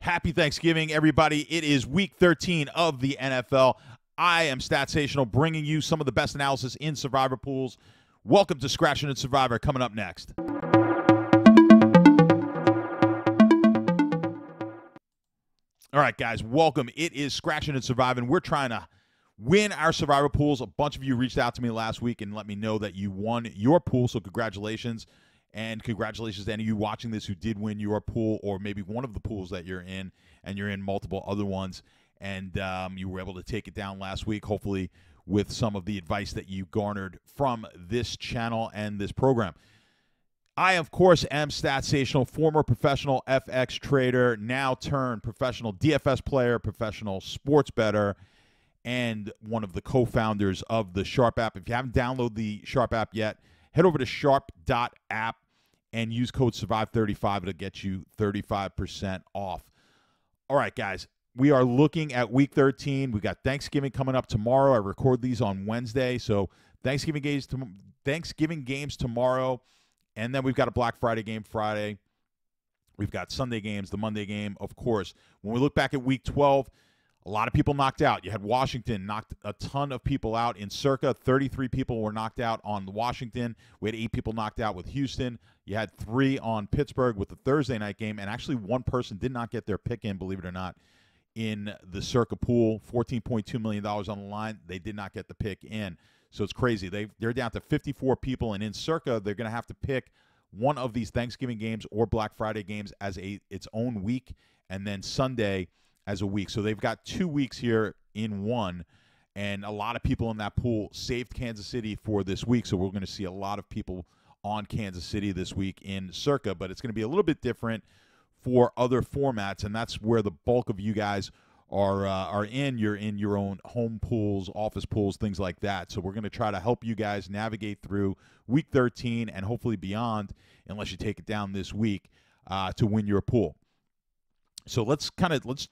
Happy Thanksgiving, everybody. It is week 13 of the NFL. I am Statsational, bringing you some of the best analysis in Survivor pools. Welcome to Scratching and Survivor, coming up next. All right, guys, welcome. It is Scratching and Surviving. We're trying to win our Survivor pools. A bunch of you reached out to me last week and let me know that you won your pool, so congratulations. And congratulations to any of you watching this who did win your pool, or maybe one of the pools that you're in, and you're in multiple other ones, and you were able to take it down last week, hopefully with some of the advice that you garnered from this channel and this program. I, of course, am Statsational, former professional FX trader, now turned professional DFS player, professional sports bettor, and one of the co-founders of the Sharp app. If you haven't downloaded the Sharp app yet, head over to sharp.app and use code SURVIVE35. It'll get you 35% off. All right, guys, we are looking at week 13. We got Thanksgiving coming up tomorrow. I record these on Wednesday, so Thanksgiving games tomorrow, and then we've got a Black Friday game Friday. We've got Sunday games, the Monday game, of course. When we look back at week 12, a lot of people knocked out. You had Washington knocked a ton of people out in Circa. 33 people were knocked out on Washington. We had 8 people knocked out with Houston. You had 3 on Pittsburgh with the Thursday night game, and actually one person did not get their pick in, believe it or not, in the Circa Pool. $14.2 million on the line. They did not get the pick in. So it's crazy. They're down to 54 people, and in Circa, they're going to have to pick one of these Thanksgiving games or Black Friday games as its own week, and then Sunday as a week. So they've got 2 weeks here in one, and a lot of people in that pool saved Kansas City for this week, so we're going to see a lot of people on Kansas City this week in Circa, but it's going to be a little bit different for other formats, and that's where the bulk of you guys are in. You're in your own home pools, office pools, things like that. So we're going to try to help you guys navigate through week 13 and hopefully beyond, unless you take it down this week, to win your pool. So let's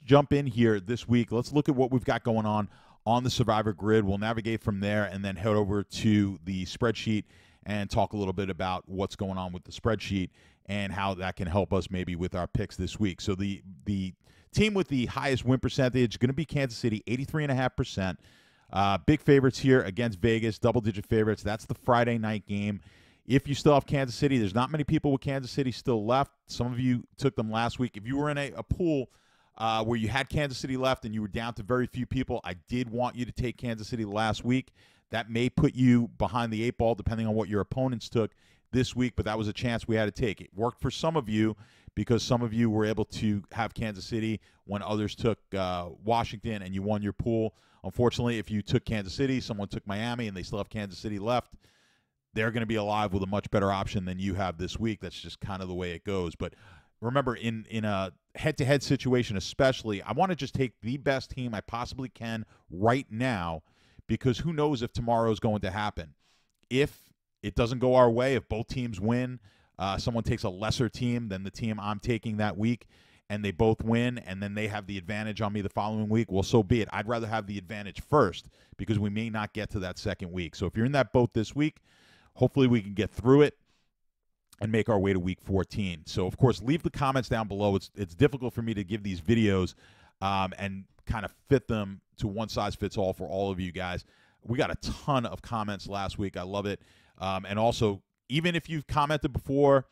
jump in here this week. Let's look at what we've got going on the Survivor grid. We'll navigate from there and then head over to the spreadsheet and talk a little bit about what's going on with the spreadsheet and how that can help us maybe with our picks this week. So the team with the highest win percentage is going to be Kansas City, 83.5%. Big favorites here against Vegas, double-digit favorites. That's the Friday night game. If you still have Kansas City, there's not many people with Kansas City still left. Some of you took them last week. If you were in a pool where you had Kansas City left and you were down to very few people, I did want you to take Kansas City last week. That may put you behind the 8 ball depending on what your opponents took this week, but that was a chance we had to take. It worked for some of you because some of you were able to have Kansas City when others took Washington, and you won your pool. Unfortunately, if you took Kansas City, someone took Miami, and they still have Kansas City left, they're going to be alive with a much better option than you have this week. That's just kind of the way it goes. But remember, in a head-to-head situation especially, I want to just take the best team I possibly can right now, because who knows if tomorrow is going to happen. If it doesn't go our way, if both teams win, someone takes a lesser team than the team I'm taking that week, and they both win, and then they have the advantage on me the following week, well, so be it. I'd rather have the advantage first, because we may not get to that second week. So if you're in that boat this week, hopefully we can get through it and make our way to week 14. So, of course, leave the comments down below. It's difficult for me to give these videos and kind of fit them to one size fits all for all of you guys. We got a ton of comments last week. I love it. And also, even if you've commented before,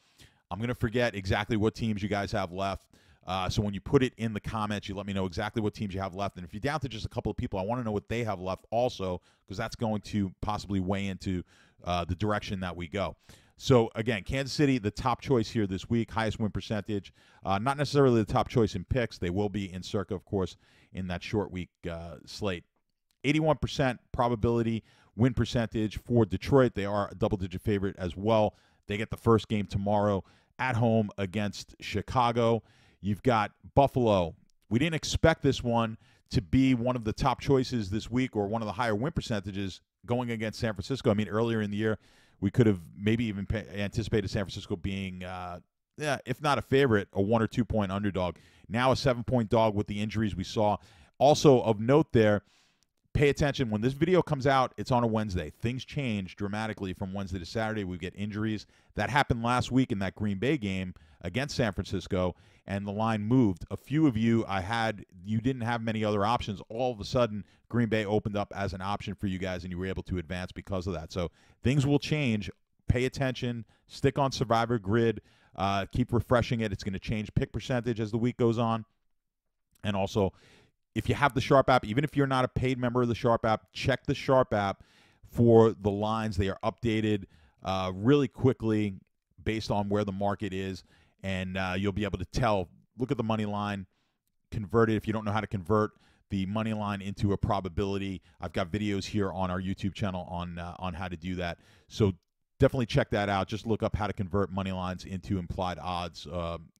I'm going to forget exactly what teams you guys have left. So when you put it in the comments, you let me know exactly what teams you have left. And if you're down to just a couple of people, I want to know what they have left also, because that's going to possibly weigh into the direction that we go. So, again, Kansas City, the top choice here this week, highest win percentage. Not necessarily the top choice in picks. They will be in Circa, of course, in that short week slate. 81% probability win percentage for Detroit. They are a double-digit favorite as well. They get the first game tomorrow at home against Chicago. You've got Buffalo. We didn't expect this one to be one of the top choices this week or one of the higher win percentages going against San Francisco. I mean, earlier in the year, we could have maybe even anticipated San Francisco being, if not a favorite, a 1 or 2 point underdog. Now a 7-point dog with the injuries we saw. Also of note there, pay attention. When this video comes out, it's on a Wednesday. Things change dramatically from Wednesday to Saturday. We get injuries. That happened last week in that Green Bay game against San Francisco, and the line moved. A few of you, you didn't have many other options. All of a sudden, Green Bay opened up as an option for you guys, and you were able to advance because of that. So things will change. Pay attention. Stick on Survivor Grid. Keep refreshing it. It's going to change pick percentage as the week goes on. And also, if you have the Sharp app, even if you're not a paid member of the Sharp app, check the Sharp app for the lines. They are updated really quickly based on where the market is, and you'll be able to tell. Look at the money line, convert it. If you don't know how to convert the money line into a probability, I've got videos here on our YouTube channel on how to do that. So definitely check that out. Just look up how to convert money lines into implied odds,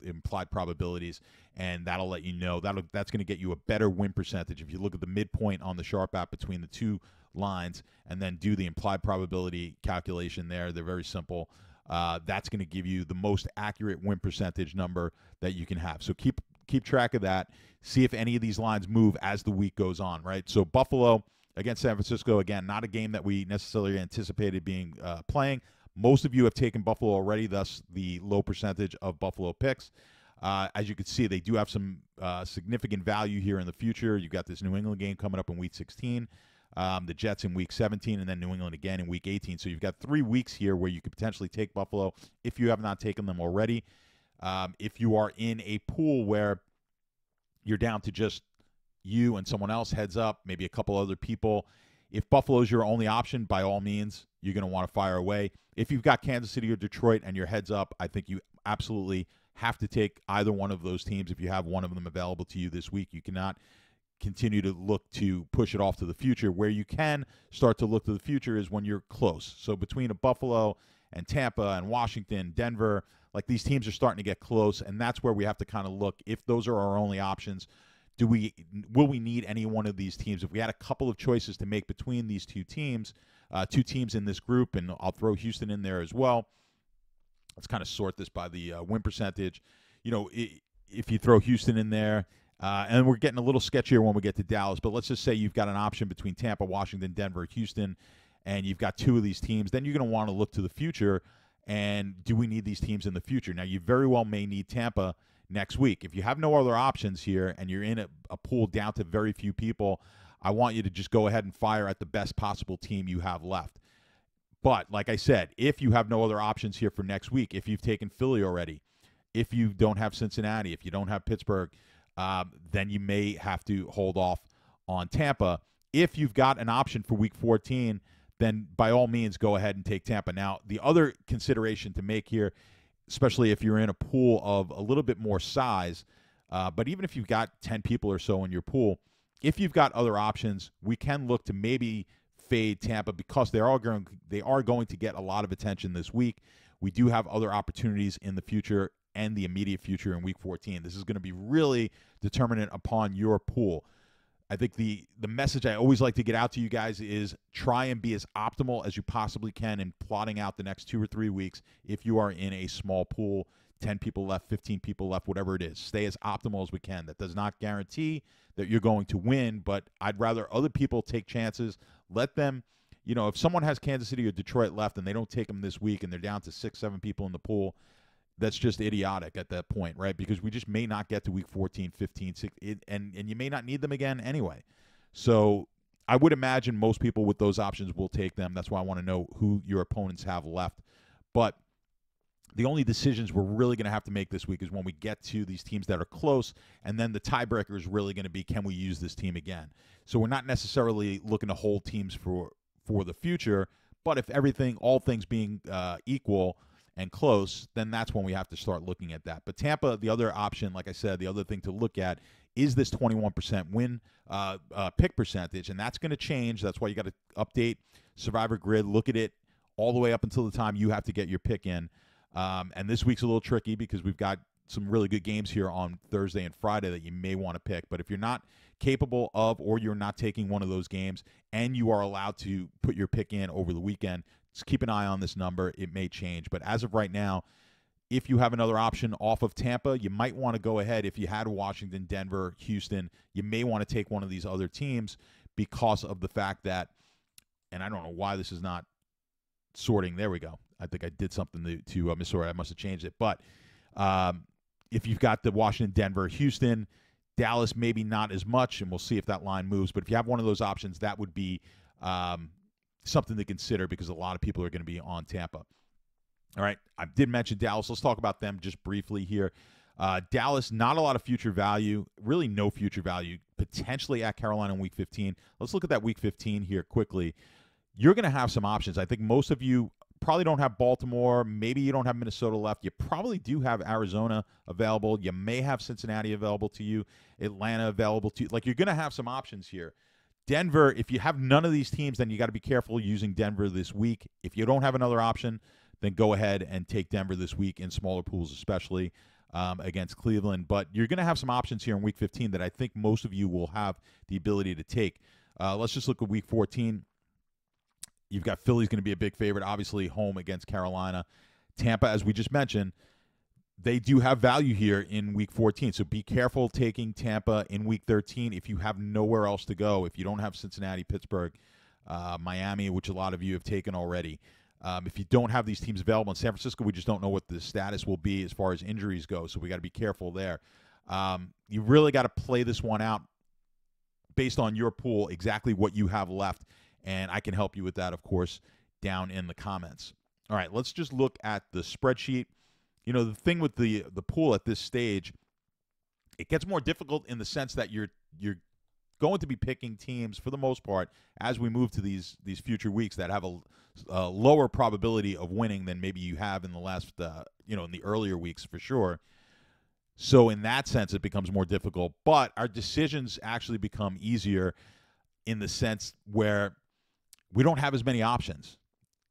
implied probabilities, and that'll let you know. That's going to get you a better win percentage. If you look at the midpoint on the Sharp app between the two lines and then do the implied probability calculation there, they're very simple. That's going to give you the most accurate win percentage number that you can have. So keep track of that. See if any of these lines move as the week goes on, right? So Buffalo against San Francisco, again, not a game that we necessarily anticipated being playing. Most of you have taken Buffalo already, thus the low percentage of Buffalo picks. As you can see, they do have some significant value here in the future. You've got this New England game coming up in Week 16, the Jets in Week 17, and then New England again in Week 18. So you've got 3 weeks here where you could potentially take Buffalo if you have not taken them already. If you are in a pool where you're down to just you and someone else, heads up, maybe a couple other people. If Buffalo's your only option, by all means, you're going to want to fire away. If you've got Kansas City or Detroit and your heads up, I think you absolutely have to take either one of those teams if you have one of them available to you this week. You cannot continue to look to push it off to the future. Where you can start to look to the future is when you're close. So between a Buffalo and Tampa and Washington, Denver, like these teams are starting to get close, and that's where we have to kind of look. If those are our only options, will we need any one of these teams? If we had a couple of choices to make between these two teams in this group, and I'll throw Houston in there as well. Let's kind of sort this by the win percentage. You know, if you throw Houston in there, and we're getting a little sketchier when we get to Dallas, but let's just say you've got an option between Tampa, Washington, Denver, Houston, and you've got 2 of these teams, then you're going to want to look to the future, and do we need these teams in the future? Now, you very well may need Tampa next week. If you have no other options here and you're in a pool down to very few people, I want you to just go ahead and fire at the best possible team you have left. But like I said, if you have no other options here for next week, if you've taken Philly already, if you don't have Cincinnati, if you don't have Pittsburgh, then you may have to hold off on Tampa. If you've got an option for Week 14, then by all means go ahead and take Tampa. Now, the other consideration to make here, especially if you're in a pool of a little bit more size, but even if you've got 10 people or so in your pool, if you've got other options, we can look to maybe fade Tampa because they are going to get a lot of attention this week. We do have other opportunities in the future and the immediate future in Week 14. This is going to be really determinant upon your pool. I think the message I always like to get out to you guys is try and be as optimal as you possibly can in plotting out the next 2 or 3 weeks if you are in a small pool, 10 people left, 15 people left, whatever it is. Stay as optimal as we can. That does not guarantee that you're going to win, but I'd rather other people take chances. Let them, if someone has Kansas City or Detroit left and they don't take them this week and they're down to 6, 7 people in the pool, that's just idiotic at that point, right? Because we just may not get to Week 14, 15, 16, and you may not need them again anyway. So I would imagine most people with those options will take them. That's why I want to know who your opponents have left. But the only decisions we're really going to have to make this week is when we get to these teams that are close, and then the tiebreaker is really going to be, can we use this team again? So we're not necessarily looking to hold teams for the future, but if all things being equal and close, then that's when we have to start looking at that. But Tampa, the other option, like I said, the other thing to look at is this 21% win pick percentage, and that's going to change. That's why you got to update Survivor Grid, look at it all the way up until the time you have to get your pick in. And this week's a little tricky because we've got some really good games here on Thursday and Friday that you may want to pick. But if you're not capable of, or you're not taking one of those games and you are allowed to put your pick in over the weekend, just keep an eye on this number. It may change. But as of right now, if you have another option off of Tampa, you might want to go ahead. If you had Washington, Denver, Houston, you may want to take one of these other teams because of the fact that, and I don't know why this is not sorting. There we go. I think I did something to missort. I must have changed it. But if you've got the Washington, Denver, Houston, Dallas, maybe not as much, and we'll see if that line moves. But if you have one of those options, that would be something to consider because a lot of people are going to be on Tampa. All right, I did mention Dallas. Let's talk about them just briefly here. Dallas, not a lot of future value, really no future value, potentially at Carolina in Week 15. Let's look at that Week 15 here quickly. You're going to have some options. I think most of you probably don't have Baltimore. Maybe you don't have Minnesota left. You probably do have Arizona available. You may have Cincinnati available to you, Atlanta available to you. Like, you're going to have some options here. Denver, if you have none of these teams, then you got to be careful using Denver this week. If you don't have another option, then go ahead and take Denver this week in smaller pools, especially against Cleveland. But you're going to have some options here in Week 15 that I think most of you will have the ability to take. Let's just look at Week 14. You've got Philly's going to be a big favorite, obviously home against Carolina. Tampa, as we just mentioned, they do have value here in Week 14. So be careful taking Tampa in Week 13 if you have nowhere else to go, if you don't have Cincinnati, Pittsburgh, Miami, which a lot of you have taken already. If you don't have these teams available in San Francisco, we just don't know what the status will be as far as injuries go, so we got to be careful there. You really got to play this one out based on your pool, exactly what you have left, and I can help you with that, of course, down in the comments. All right, let's just look at the spreadsheet. You know, the thing with the pool at this stage, it gets more difficult in the sense that you're going to be picking teams for the most part as we move to these future weeks that have a lower probability of winning than maybe you have in the last in the earlier weeks for sure. So in that sense, it becomes more difficult. But our decisions actually become easier in the sense where we don't have as many options.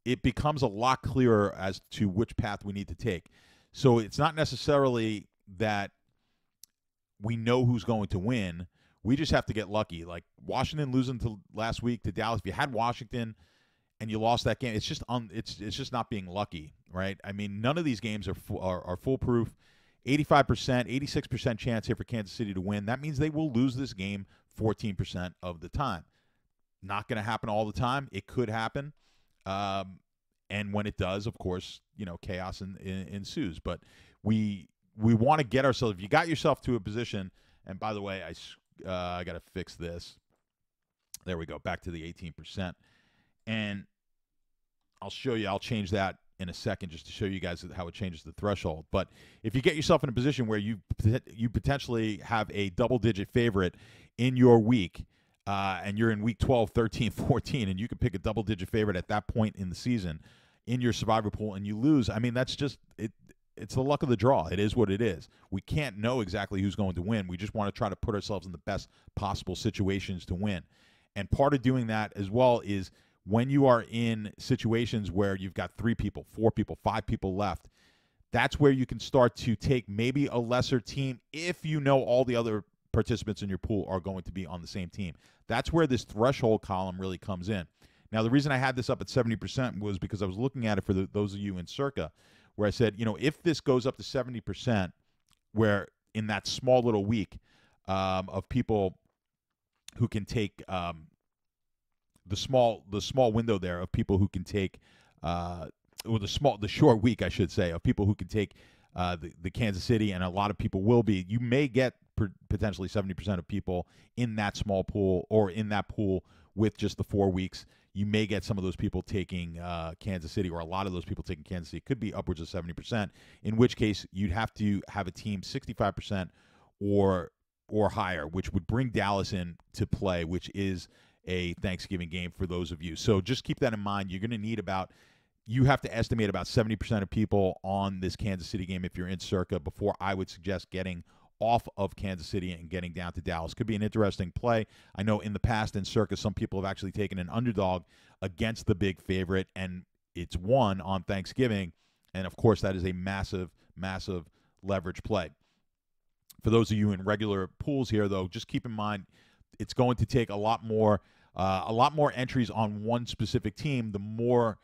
It becomes a lot clearer as to which path we need to take. So it's not necessarily that we know who's going to win. We just have to get lucky. Like Washington losing to last week to Dallas. If you had Washington and you lost that game, it's just not being lucky, right? I mean, none of these games are foolproof. 85%, 86% chance here for Kansas City to win. That means they will lose this game 14% of the time. Not going to happen all the time. It could happen. And when it does, of course, chaos ensues. But we want to get ourselves, if you got yourself to a position, and by the way, I got to fix this. There we go, back to the 18%. And I'll show you, I'll change that in a second just to show you guys how it changes the threshold. But if you get yourself in a position where you potentially have a double-digit favorite in your week, and you're in week 12, 13, 14, and you can pick a double-digit favorite at that point in the season in your survivor pool and you lose, I mean, that's just it. It's the luck of the draw. It is what it is. We can't know exactly who's going to win. We just want to try to put ourselves in the best possible situations to win. And part of doing that as well is when you are in situations where you've got 3 people, 4 people, 5 people left, that's where you can start to take maybe a lesser team if you know all the other participants in your pool are going to be on the same team. That's where this threshold column really comes in. Now, the reason I had this up at 70% was because I was looking at it for those of you in Circa, where I said, if this goes up to 70%, where in that small little week of people who can take the small window there of people who can take or the short week, I should say, of people who can take the Kansas City, and a lot of people will be, you may get potentially 70% of people in that small pool or in that pool with just the 4 weeks. You may get some of those people taking Kansas City, or a lot of those people taking Kansas City. It could be upwards of 70%, in which case you'd have to have a team 65% or higher, which would bring Dallas in to play, which is a Thanksgiving game for those of you. So just keep that in mind. You're going to need you have to estimate about 70% of people on this Kansas City game if you're in Circa before I would suggest getting off of Kansas City and getting down to Dallas. Could be an interesting play. I know in the past in Circa, some people have actually taken an underdog against the big favorite, and it's won on Thanksgiving. And, of course, that is a massive, massive leverage play. For those of you in regular pools here, though, just keep in mind it's going to take a lot more entries on one specific team, the more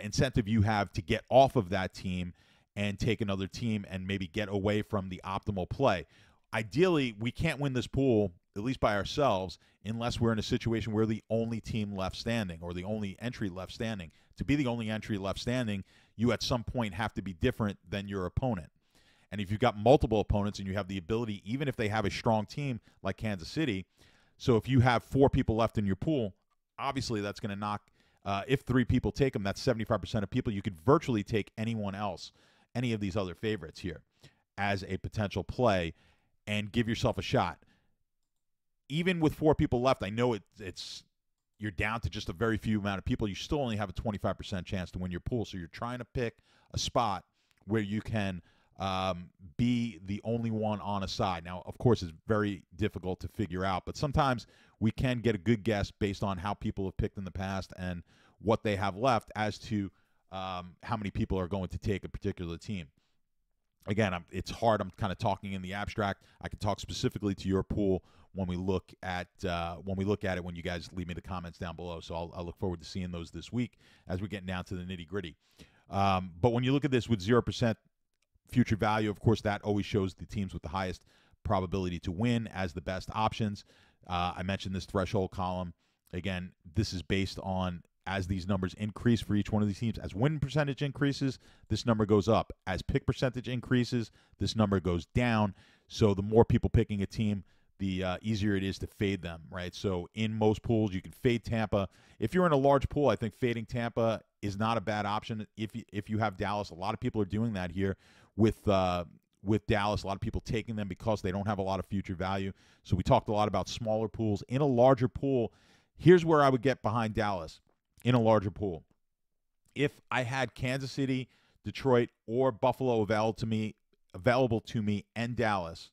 incentive you have to get off of that team and take another team and maybe get away from the optimal play. Ideally, we can't win this pool at least by ourselves, unless we're in a situation where the only team left standing or the only entry left standing. To be the only entry left standing, you at some point have to be different than your opponent. And if you've got multiple opponents and you have the ability, even if they have a strong team like Kansas City, so if you have 4 people left in your pool, obviously that's going to knock, if 3 people take them, that's 75% of people. You could virtually take anyone else, any of these other favorites here, as a potential play and give yourself a shot. Even with 4 people left, I know it's you're down to just a very few amount of people. You still only have a 25% chance to win your pool. So you're trying to pick a spot where you can be the only one on a side. Now, of course, it's very difficult to figure out, but sometimes we can get a good guess based on how people have picked in the past and what they have left as to how many people are going to take a particular team. Again, it's hard. I'm kind of talking in the abstract. I can talk specifically to your pool when we look at it. When you guys leave me the comments down below, so I'll look forward to seeing those this week as we're getting down to the nitty gritty. But when you look at this with 0% future value, of course, that always shows the teams with the highest probability to win as the best options. I mentioned this threshold column. Again, this is based on as these numbers increase for each one of these teams. As win percentage increases, this number goes up. As pick percentage increases, this number goes down. So the more people picking a team, the easier it is to fade them, right? So in most pools, you can fade Tampa. If you're in a large pool, I think fading Tampa is not a bad option. If you have Dallas, a lot of people are doing that here with Dallas. A lot of people taking them because they don't have a lot of future value. So we talked a lot about smaller pools. In a larger pool, here's where I would get behind Dallas in a larger pool. If I had Kansas City, Detroit, or Buffalo available to me and Dallas,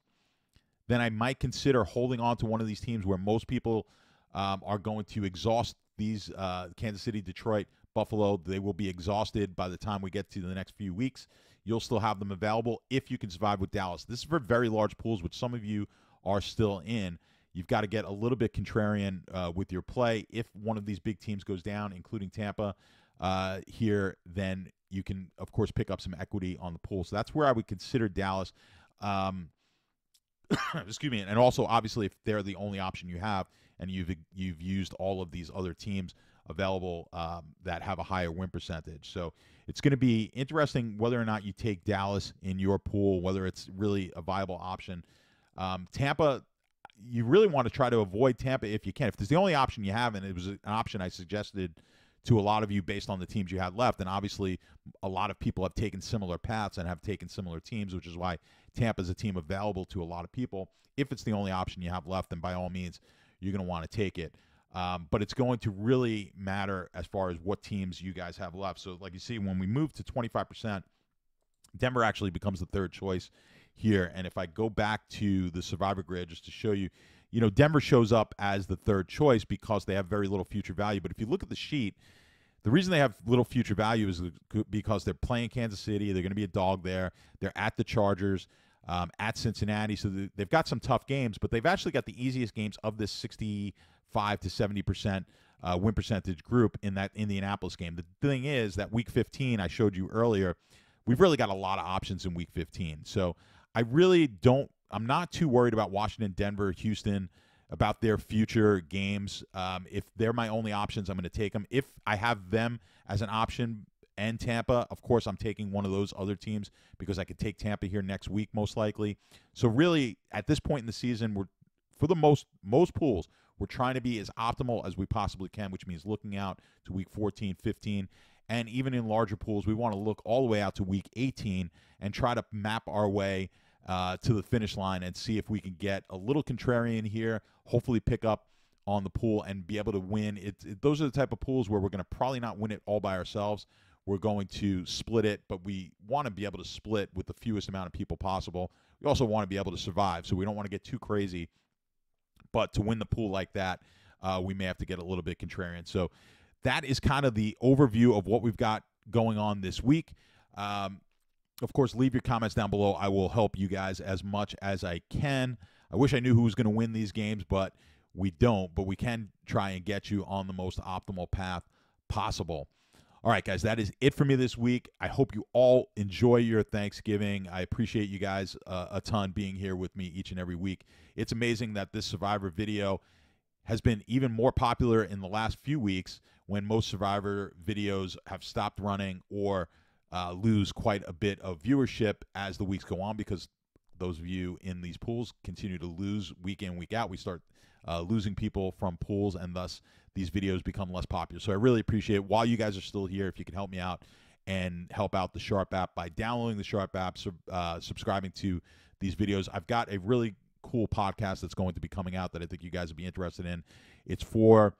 then I might consider holding on to one of these teams where most people are going to exhaust these Kansas City, Detroit, Buffalo. They will be exhausted by the time we get to the next few weeks. You'll still have them available if you can survive with Dallas. This is for very large pools, which some of you are still in. You've got to get a little bit contrarian with your play. If one of these big teams goes down, including Tampa here, then you can, of course, pick up some equity on the pool. So that's where I would consider Dallas. Excuse me. And also, obviously, if they're the only option you have and you've used all of these other teams available that have a higher win percentage. So it's going to be interesting whether or not you take Dallas in your pool, whether it's really a viable option. Tampa, you really want to try to avoid Tampa if you can. If it's the only option you have, and it was an option I suggested to a lot of you based on the teams you had left, and obviously a lot of people have taken similar paths and have taken similar teams, which is why Tampa is a team available to a lot of people. If it's the only option you have left, then by all means, you're going to want to take it. But it's going to really matter as far as what teams you guys have left. So like you see, when we move to 25%, Denver actually becomes the third choice here. And if I go back to the Survivor grid just to show you, Denver shows up as the third choice because they have very little future value. But if you look at the sheet, the reason they have little future value is because they're playing Kansas City. They're going to be a dog there. They're at the Chargers, at Cincinnati. So they've got some tough games, but they've actually got the easiest games of this 65 to 70% win percentage group in that Indianapolis game. The thing is that Week 15, I showed you earlier, we've really got a lot of options in Week 15. So I'm not too worried about Washington, Denver, Houston, about their future games. If they're my only options, I'm going to take them. If I have them as an option and Tampa, of course, I'm taking one of those other teams because I could take Tampa here next week, most likely. So really, at this point in the season, for the most pools, we're trying to be as optimal as we possibly can, which means looking out to Week 14, 15, and even in larger pools, we want to look all the way out to Week 18 and try to map our way to the finish line and see if we can get a little contrarian here, hopefully pick up on the pool and be able to win. Those are the type of pools where we're going to probably not win it all by ourselves. We're going to split it, but we want to be able to split with the fewest amount of people possible. We also want to be able to survive, so we don't want to get too crazy. But to win the pool like that, we may have to get a little bit contrarian. So that is kind of the overview of what we've got going on this week. Of course, leave your comments down below. I will help you guys as much as I can. I wish I knew who was going to win these games, but we don't. But we can try and get you on the most optimal path possible. All right, guys, that is it for me this week. I hope you all enjoy your Thanksgiving. I appreciate you guys a ton being here with me each and every week. It's amazing that this Survivor video has been even more popular in the last few weeks when most Survivor videos have stopped running or lose quite a bit of viewership as the weeks go on, because those of you in these pools continue to lose week in, week out. We start losing people from pools, and thus these videos become less popular. So I really appreciate it. While you guys are still here, if you can help me out and help out the Sharp app by downloading the Sharp app, subscribing to these videos. I've got a really cool podcast that's going to be coming out that I think you guys would be interested in. It's for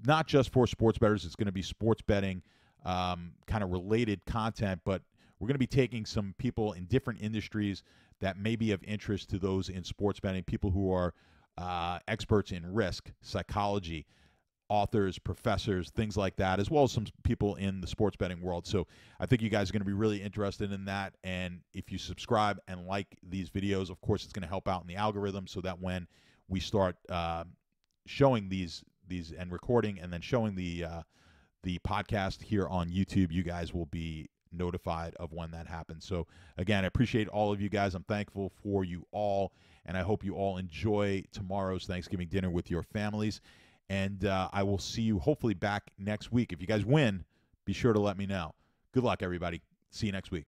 not just for sports bettors. It's going to be sports betting kind of related content, but we're going to be taking some people in different industries that may be of interest to those in sports betting, people who are experts in risk, psychology, authors, professors, things like that, as well as some people in the sports betting world. So I think you guys are going to be really interested in that. And if you subscribe and like these videos, of course, it's going to help out in the algorithm so that when we start showing these and recording and then showing the podcast here on YouTube, you guys will be notified of when that happens. So again, I appreciate all of you guys. I'm thankful for you all, and I hope you all enjoy tomorrow's Thanksgiving dinner with your families. And I will see you hopefully back next week. If you guys win, be sure to let me know. Good luck, everybody. See you next week.